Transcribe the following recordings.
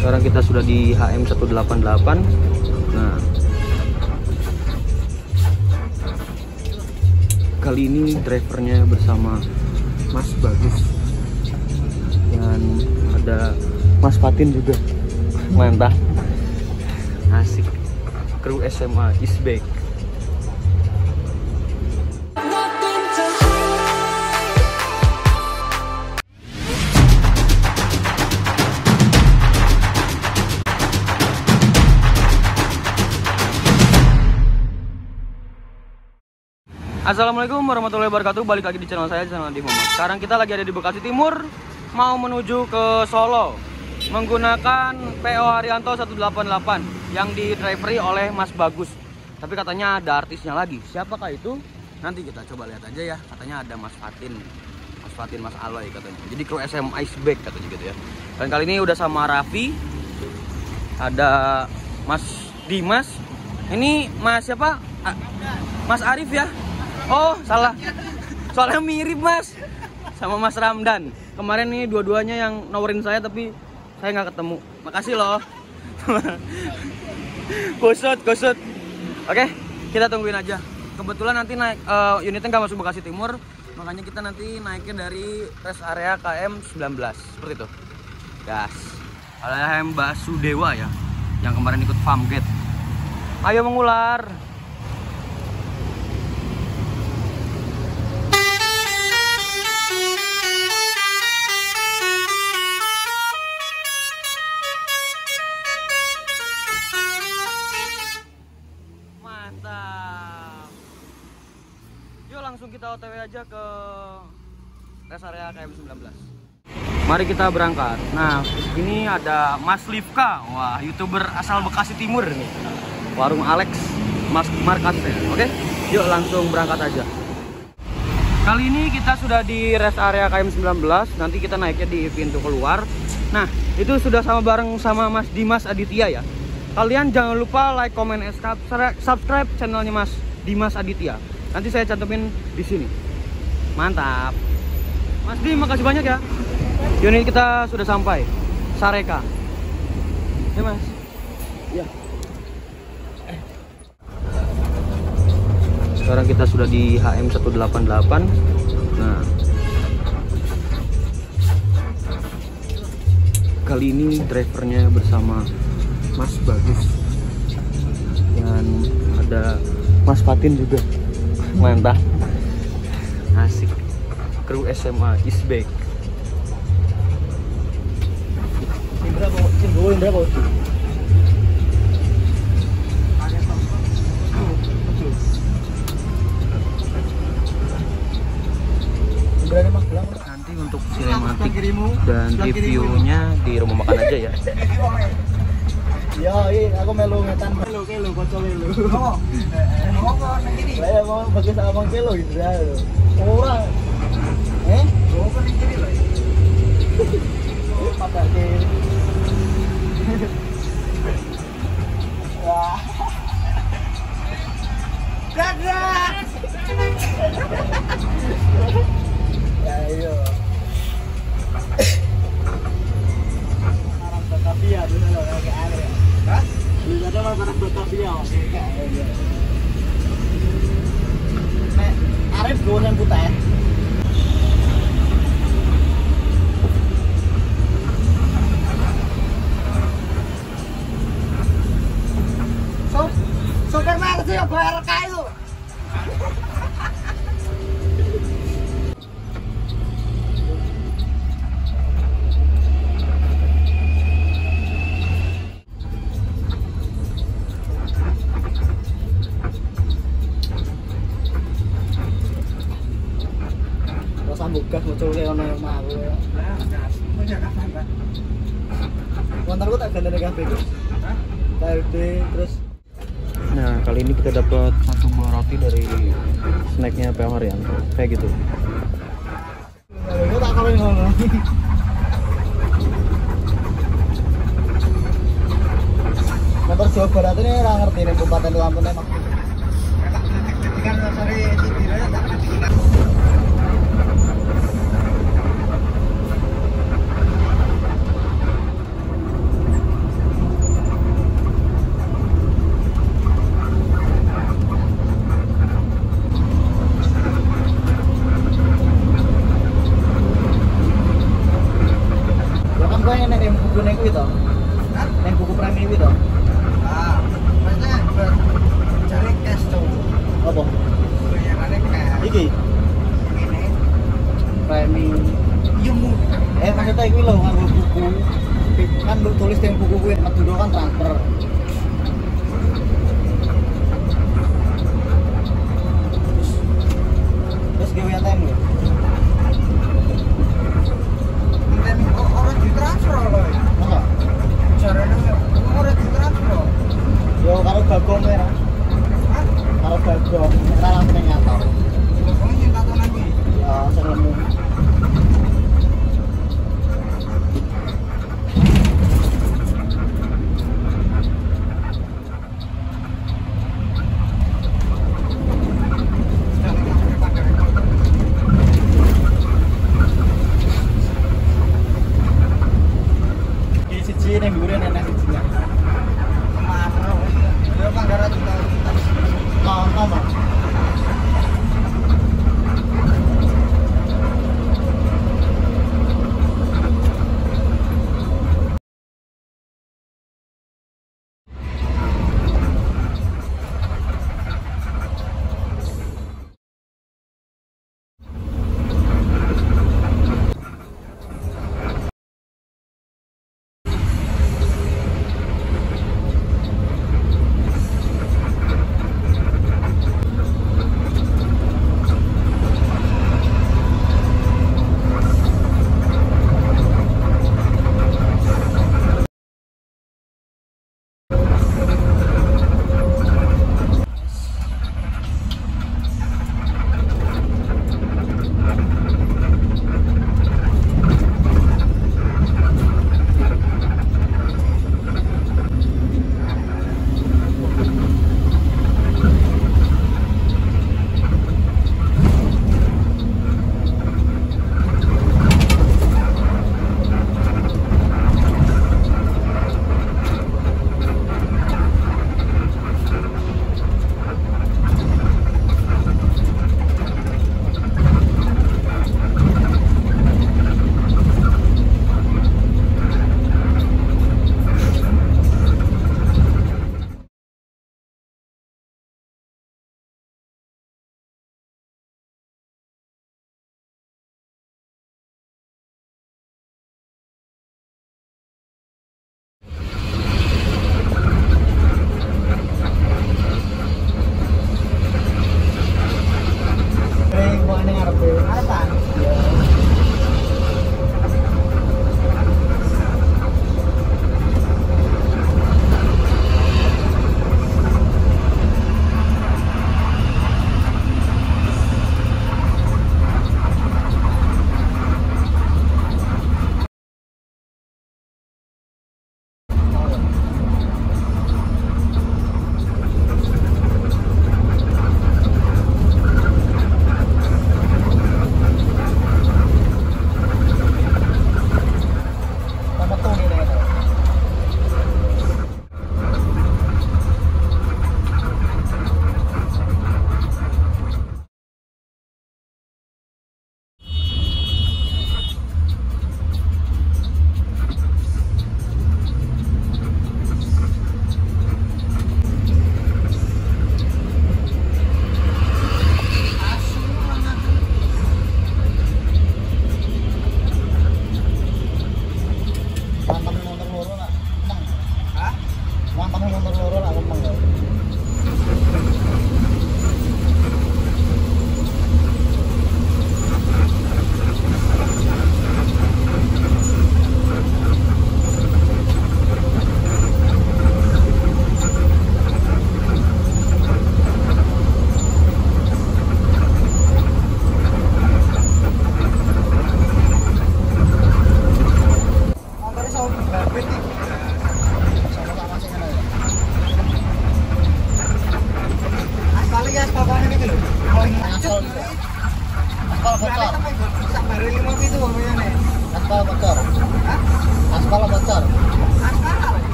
Sekarang kita sudah di HM 188. Nah, kali ini drivernya bersama Mas Bagus dan ada Mas Fatin juga. Mantap, asik. Kru SMA is back. Assalamualaikum warahmatullahi wabarakatuh. Balik lagi di channel saya, channel Adi Muhammad. Sekarang kita lagi ada di Bekasi Timur, mau menuju ke Solo menggunakan PO Haryanto 188 yang di-drivery oleh Mas Bagus. Tapi katanya ada artisnya lagi. Siapakah itu? Nanti kita coba lihat aja ya. Katanya ada Mas Fatin, Mas Aloy katanya. Jadi kru SMA is back katanya gitu ya. Dan kali ini udah sama Raffi, ada Mas Dimas. Ini Mas siapa? Mas Arif ya? Oh salah, soalnya mirip Mas sama Mas Ramdan. Kemarin nih dua-duanya yang nawarin saya tapi saya nggak ketemu. Makasih loh. Kusut. Oke, kita tungguin aja. Kebetulan nanti naik unitnya nggak masuk Bekasi Timur, makanya kita nanti naiknya dari rest area KM 19 seperti itu. Gas. Ada Mbak Sudewa ya, yang kemarin ikut farm gate. Ayo mengular. Yuk langsung kita OTW aja ke rest area KM 19. Mari kita berangkat. Nah, ini ada Mas Lifka. Wah, YouTuber asal Bekasi Timur nih. Warung Alex Mas markasnya. Oke, yuk langsung berangkat aja. Kali ini kita sudah di rest area KM 19. Nanti kita naiknya di pintu keluar. Nah, itu sudah bareng sama Mas Dimas Aditya ya. Kalian jangan lupa like, comment, and subscribe channelnya Mas Dimas Aditya. Nanti saya cantumin di sini. Mantap. Mas Di, makasih banyak ya. Unit kita sudah sampai. Sareka. Ya Mas. Ya. Sekarang kita sudah di HM 188. Nah, kali ini drivernya bersama Mas Bagus dan ada Mas Fatin juga. Mantap, asik. Kru SMA is back. Berapa? Nanti untuk sinematik dan reviewnya di rumah makan aja ya. Ya, aku melu ngetan kilo kocok lu. Oh. Saya mau pakai sama kilo gitu ya. Orang. Berapa nih kiri lah. Pada kiri. Wah. Dadah. Ya, ayo. Arab Batavia dulu kayak ada. Hah? Bisa ada barang Batavia. Nek Arif gue yang putih. Sopir banget sih bayar kayu. Bukas mau coba ono yang mau. Kontarku tak ganda kafe guys. Terus. Nah, kali ini kita dapat satu buah roti dari snacknya PO Haryanto. Kayak gitu. Tak kalau ngono. Motor Jawa Barat ini ora ngerti nek Kabupaten Lampung emang. Kan sore tidurnya tak Yang buku premi itu toh. Ah, maksudnya cari cash tuh. Apa? Bayarannya cash. Iki Ini premi. iya mu. Maksudnya iki lho nganggo buku. Kan lu tulis yang buku kuwi metu kan transfer. Terus gawe ATM lho. Dan orang ditransfer loh. Masa? Caranya orang ditransfer. Yo karo Bagong merah. Hah? Karo Bagong ora langsung nyata. Kamu yang tato lagi? Ya seremu. Siji ning dhuwure nenek sijinya. Kemana? Ya Panggara juga kita. Nonton, Mas.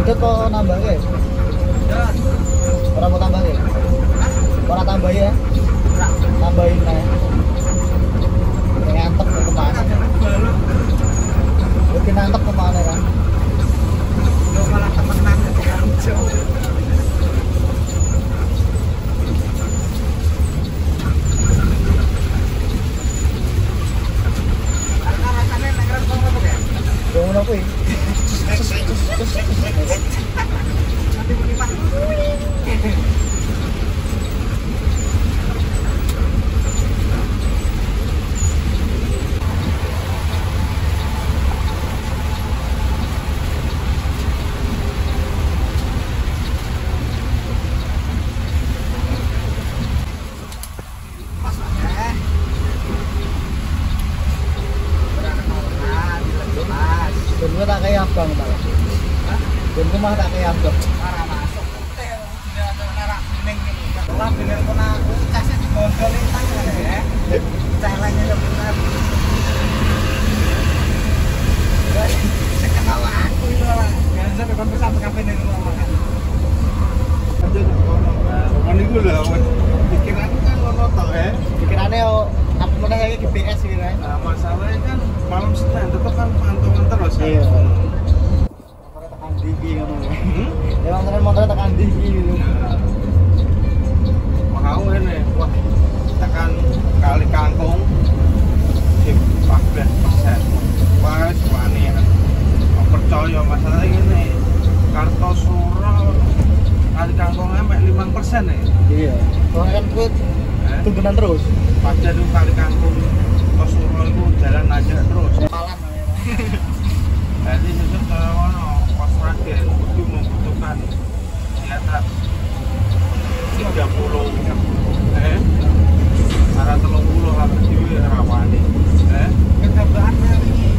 Itu kok nambah ya? Orang mau tambah ya? Orang tambah ya? Tambahin nih. Ngantep ke kemana? Mungkin ngantep kemana kan? Lo malah temenan dengan jauh. Karena rasanya negara kok apa ya? Yang mana kuy? Nanti berlipat. Dan gue tak kayak abang malah. Dan gue mah tak kayak abang. Para masuk hotel, dia ada merah kuning ini. Lah dengan kena kasih digondolin tangan ya. Caranya udah benar. Sekenal aku itu lah. Jangan sampai kon sampai kafe ning rumah makan. Kan iku lho, pikiran kan ngono tok Pikirannya yo apa mana kayak GPS gitu kan? Nah, masalahnya kan malam Senin tetep kan pantauan terus kan. Iya. Motornya tekan diki kamu. Ya motornya tekan diki gitu. Mau ini, wah tekan kali kangkung di 14%. Wah, wani ya. Percaya masalahnya gini, Kartosuro kali kangkungnya sampai 5% ya. Iya. Soalnya kan gue tunggunan terus. Padahal itu kali kangkung Kartosuro itu jalan aja terus. Malam. Jadi sesuk ono pos ragen kudu membutuhkan di atas 30 arah 30 habis dhewe rawani Ketabaan ini.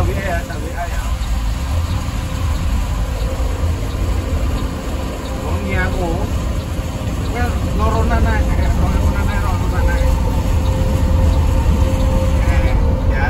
sawi ya. Wong iki aku. Well, loronan ae, loronan ae. Ya.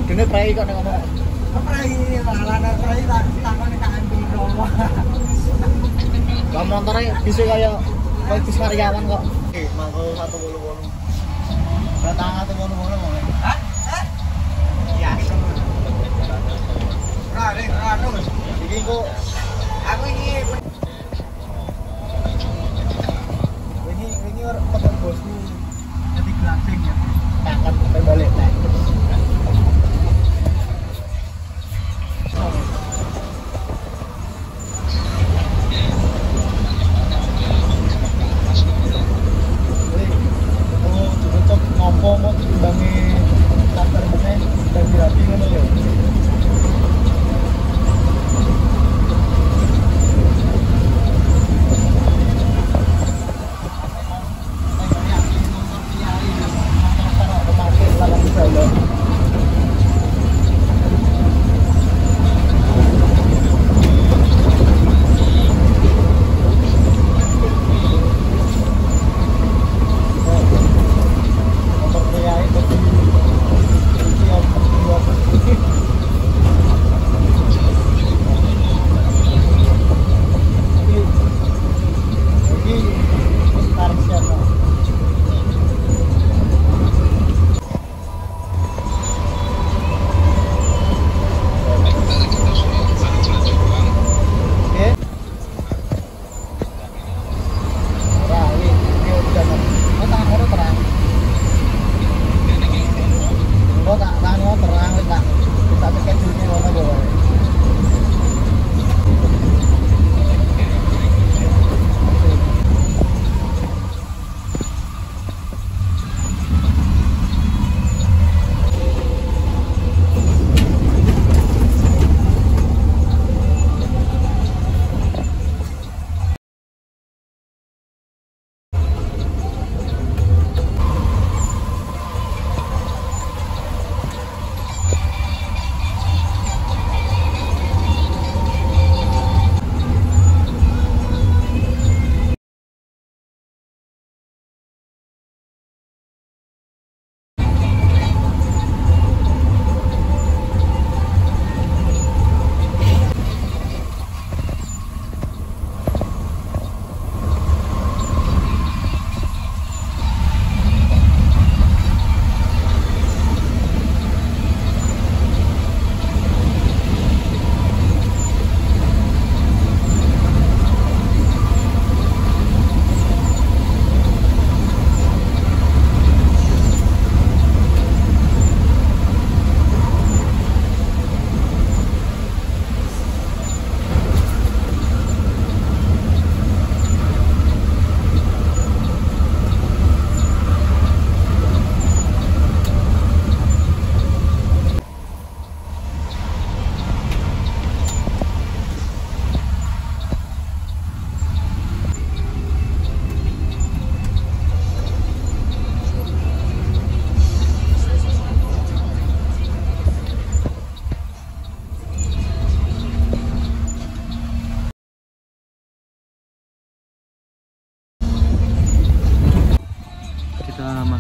Dene prei kok nek ngomong. Prei lana prei tak takone Kak Andi Romo. Lah montore bisa kaya bis karyawan kok. Mangko 188. Datang 188 mau. Hah? Iya. Terus. Iki kok Aku ini ora kok bosku jadi glamping ya. angkat sampai balik. Ngomong mau timbangi kantor meneh dan dirapi ngono ya.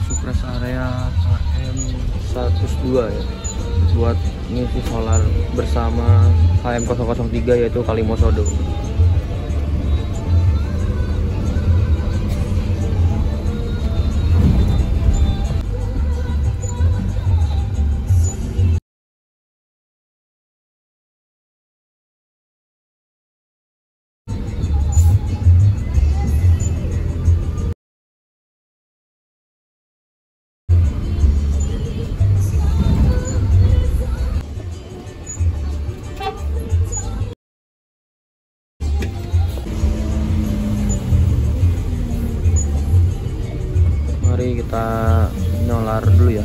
masuk rest area HM 102 ya, buat ngisi solar bersama HM 003 yaitu Kalimosodo. Mari kita nyolar dulu ya.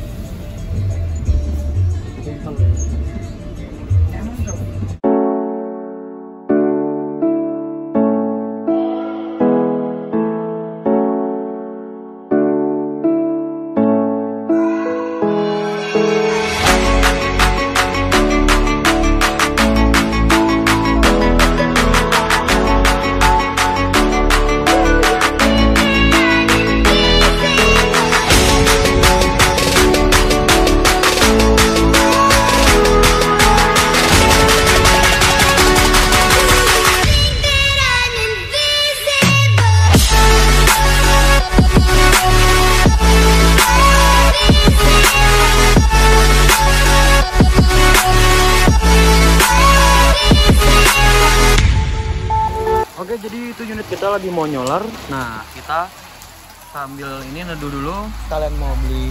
Oke, jadi itu unit kita lagi mau nyolar. Nah, kita sambil ini neduh dulu. Kalian mau beli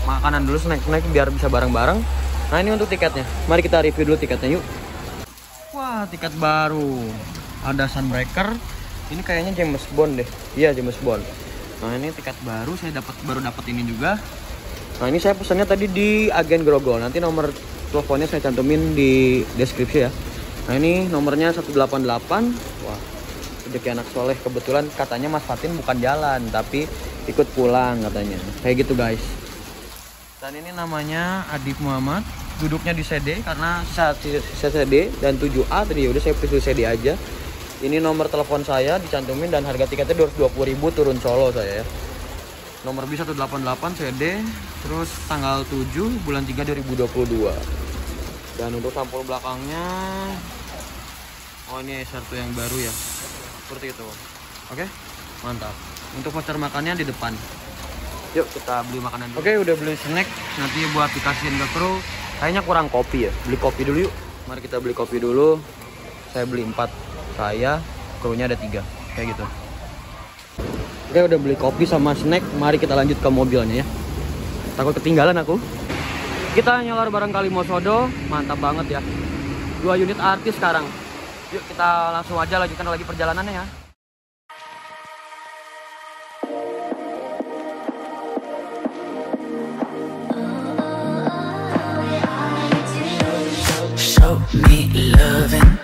makanan dulu, snack-snack biar bisa bareng-bareng. Nah, ini untuk tiketnya. Mari kita review dulu tiketnya yuk. Wah, tiket baru. Ada Sunbreaker. Ini kayaknya James Bond deh. Iya, James Bond. Nah, ini tiket baru. Saya baru dapat ini juga. Nah, ini saya pesannya tadi di agen Grogol. Nanti nomor teleponnya saya cantumin di deskripsi ya. Nah, ini nomornya 188. Wah, rezeki anak soleh. Kebetulan katanya Mas Fatin bukan jalan, tapi ikut pulang katanya. Kayak gitu guys. Dan ini namanya Adib Muhammad. Duduknya di CD karena CD dan 7A tadi. Udah saya pilih CD aja. Ini nomor telepon saya dicantumin dan harga tiketnya 220.000 turun Solo saya ya. Nomor bis 188 CD. Terus tanggal 7 bulan 3 2022. Dan untuk sampul belakangnya, oh ini S1 yang baru ya, seperti itu. Oke, mantap. Untuk voucher makannya di depan. Yuk kita beli makanan dulu. Oke, udah beli snack. Nanti buat dikasihin ke kru. Kayaknya kurang kopi ya. Beli kopi dulu yuk. Mari kita beli kopi dulu. Saya beli 4. Saya, krunya ada 3. Kayak gitu. Oke, udah beli kopi sama snack. Mari kita lanjut ke mobilnya ya. Takut ketinggalan aku. Kita nyolar bareng Kalimosodo, mantap banget ya. 2 unit artis sekarang. Yuk kita langsung aja lanjutkan lagi perjalanannya ya. Show me loving.